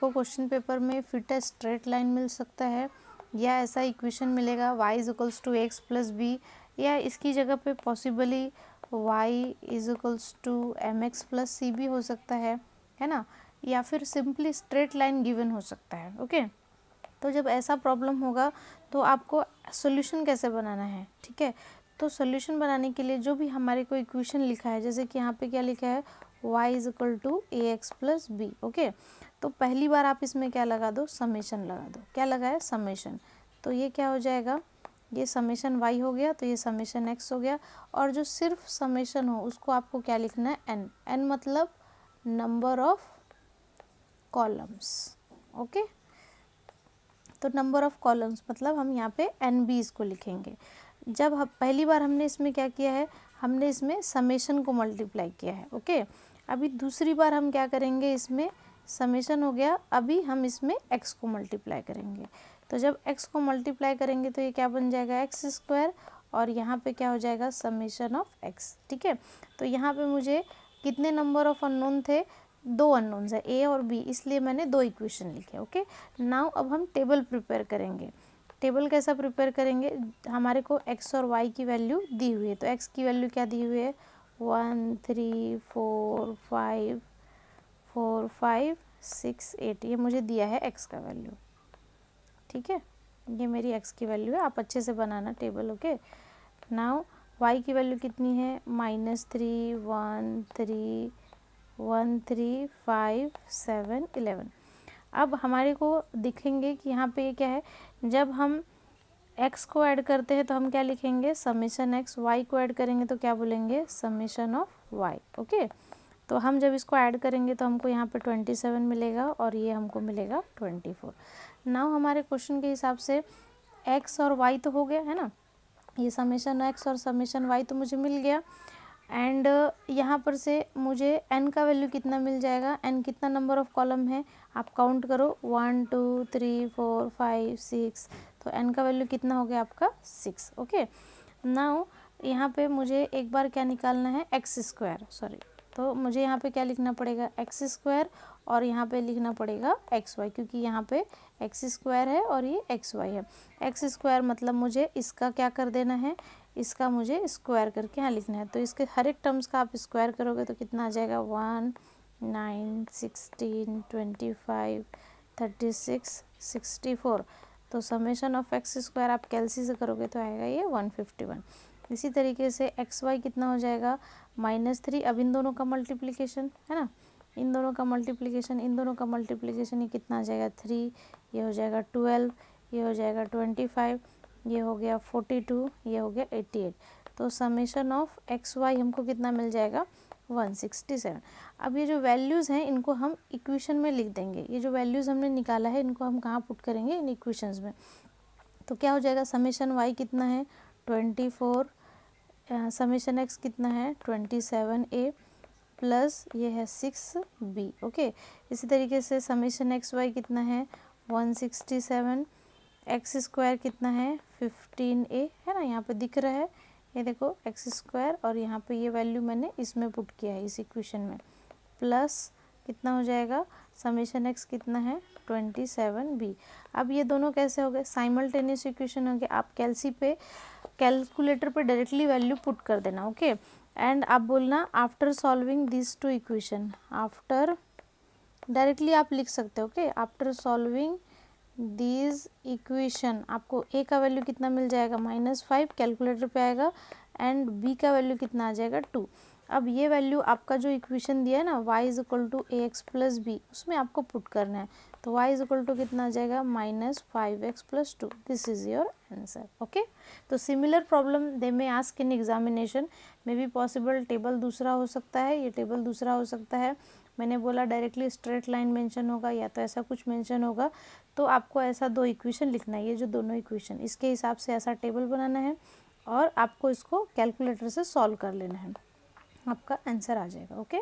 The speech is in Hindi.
आपको क्वेश्चन पेपर में फिट ए स्ट्रेट लाइन मिल सकता है, या ऐसा इक्वेशन मिलेगा y is equals to x plus b, या इसकी जगह पे possibly y is equals to m x plus c भी हो सकता है ना, या फिर सिंपली स्ट्रेट लाइन गिवन हो सकता है। ओके, तो जब ऐसा प्रॉब्लम होगा तो आपको सॉल्यूशन कैसे बनाना है, ठीक है। तो सॉल्यूशन बनाने के लिए जो भी हमारे को इक्वेशन लिखा है, जैसे कि यहाँ पे क्या लिखा है y is equal to a x plus b. Okay, तो पहली बार आप इसमें क्या लगा दो, समेशन लगा दो। क्या लगा है, समेशन। तो ये क्या हो जाएगा, ये समेशन y हो गया, तो ये समेशन x हो गया। और जो सिर्फ समेशन हो उसको आपको क्या लिखना है, n। n मतलब नंबर ऑफ कॉलम्स। ओके, तो नंबर ऑफ कॉलम्स मतलब हम यहाँ पे एन बी इसको लिखेंगे। जब हम पहली बार हमने इसमें क्या किया है, हमने इसमें समेशन को मल्टीप्लाई किया है। ओके, अभी दूसरी बार हम क्या करेंगे, इसमें समेशन हो गया, अभी हम इसमें x को मल्टीप्लाई करेंगे। तो जब x को मल्टीप्लाई करेंगे तो ये क्या बन जाएगा, एक्स स्क्वायर, और यहाँ पे क्या हो जाएगा, समेशन ऑफ x। ठीक है, तो यहाँ पे मुझे कितने नंबर ऑफ अननोन थे, दो अननोन्स है ए और बी, इसलिए मैंने दो इक्वेशन लिखे। ओके, नाउ अब हम टेबल प्रिपेयर करेंगे। टेबल कैसा प्रिपेयर करेंगे, हमारे को x और y की वैल्यू दी हुई है, तो x की वैल्यू क्या दी हुई है, 1 3 4 5 4 5 6 8, ये मुझे दिया है x का वैल्यू। ठीक है, ये मेरी x की वैल्यू है, आप अच्छे से बनाना टेबल। ओके, नाउ y की वैल्यू कितनी है, -3 1 3 1 3 5 7 11। अब हमारे को दिखेंगे कि यहाँ पे क्या है, जब हम x को ऐड करते हैं तो हम क्या लिखेंगे, समेशन x, y को ऐड करेंगे तो क्या बोलेंगे, समेशन ऑफ y। ओके, तो हम जब इसको ऐड करेंगे तो हमको यहाँ पे 27 मिलेगा और ये हमको मिलेगा 24। नाउ हमारे क्वेश्चन के हिसाब से x और y तो हो गया है ना, ये समेशन x और समेशन y तो मुझे मिल गया। एंड यहाँ पर से मुझे n का वैल्यू कितना मिल जाएगा, n कितना नंबर ऑफ कॉलम है, आप काउंट करो, 1 2 3 4 5 6, तो n का वैल्यू कितना हो गया आपका 6। ओके, नाउ यहाँ पे मुझे एक बार क्या निकालना है, एक्स स्क्वायर, सॉरी, तो मुझे यहाँ पे क्या लिखना पड़ेगा, एक्स स्क्वायर, और यहाँ पे लिखना पड़ेगा एक्स वाई, क्योंकि यहाँ पे एक्स स्क्वायर है और ये एक्स वाई है। एक्स स्क्वायर मतलब मुझे इसका क्या कर देना है, इसका मुझे स्क्वायर करके यहाँ लिखना है। तो इसके हर एक टर्म्स का आप स्क्वायर करोगे तो कितना आ जाएगा, 1 9 16 25 36 64। तो समेशन ऑफ एक्स स्क्वायर आप कैलसी से करोगे तो आएगा ये 151। इसी तरीके से एक्स वाई कितना हो जाएगा, -3। अब इन दोनों का मल्टीप्लिकेशन है ना, इन दोनों का मल्टीप्लिकेशन, इन दोनों का मल्टीप्लिकेशन, ये कितना आ जाएगा 3, ये हो जाएगा 12, ये हो जाएगा 25, ये हो गया 42, ये हो गया 88। तो समेशन ऑफ एक्स वाई हमको कितना मिल जाएगा, 167। अब ये जो वैल्यूज़ हैं इनको हम इक्वेशन में लिख देंगे। ये जो वैल्यूज़ हमने निकाला है इनको हम कहाँ पुट करेंगे, इन इक्वेशंस में। तो क्या हो जाएगा, समेशन वाई कितना है 24, समेशन एक्स कितना है 27a प्लस ये है 6b। ओके, इसी तरीके से समेशन एक्स वाई कितना है 167, एक्स स्क्वायर कितना है 15a, है ना, यहाँ पे दिख रहा है, ये देखो एक्स स्क्वायर, और यहाँ पे ये वैल्यू मैंने इसमें पुट किया है इस इक्वेशन में, प्लस कितना हो जाएगा, समेशन एक्स कितना है 27b। अब ये दोनों कैसे हो गए, साइमल्टेनियस इक्वेशन हो गए। आप कैलकुलेटर पे डायरेक्टली वैल्यू पुट कर देना। ओके, एंड आप बोलना after solving this two equation, after directly आप लिख सकते हो। Okay, after solving this equation आपको a का वैल्यू कितना मिल जाएगा, -5 कैलकुलेटर पे आएगा, एंड b का वैल्यू कितना आ जाएगा 2। अब ये वैल्यू आपका जो इक्वेशन दिया है ना, y is equal to a x plus b, उसमें आपको पुट करना है। तो y इज इक्वल टू कितना आ जाएगा, -5x plus 2। This is your answer. Okay, तो सिमिलर प्रॉब्लम दे में ask in examination, may be possible table दूसरा हो सकता है, ये टेबल दूसरा हो सकता है। मैंने बोला डायरेक्टली स्ट्रेट लाइन मेंशन होगा या तो ऐसा कुछ मेंशन होगा, तो आपको ऐसा दो इक्वेशन लिखना है, ये जो दोनों इक्वेशन, इसके हिसाब से ऐसा टेबल बनाना है और आपको इसको कैलकुलेटर से सॉल्व कर लेना है, आपका आंसर आ जाएगा। ओके।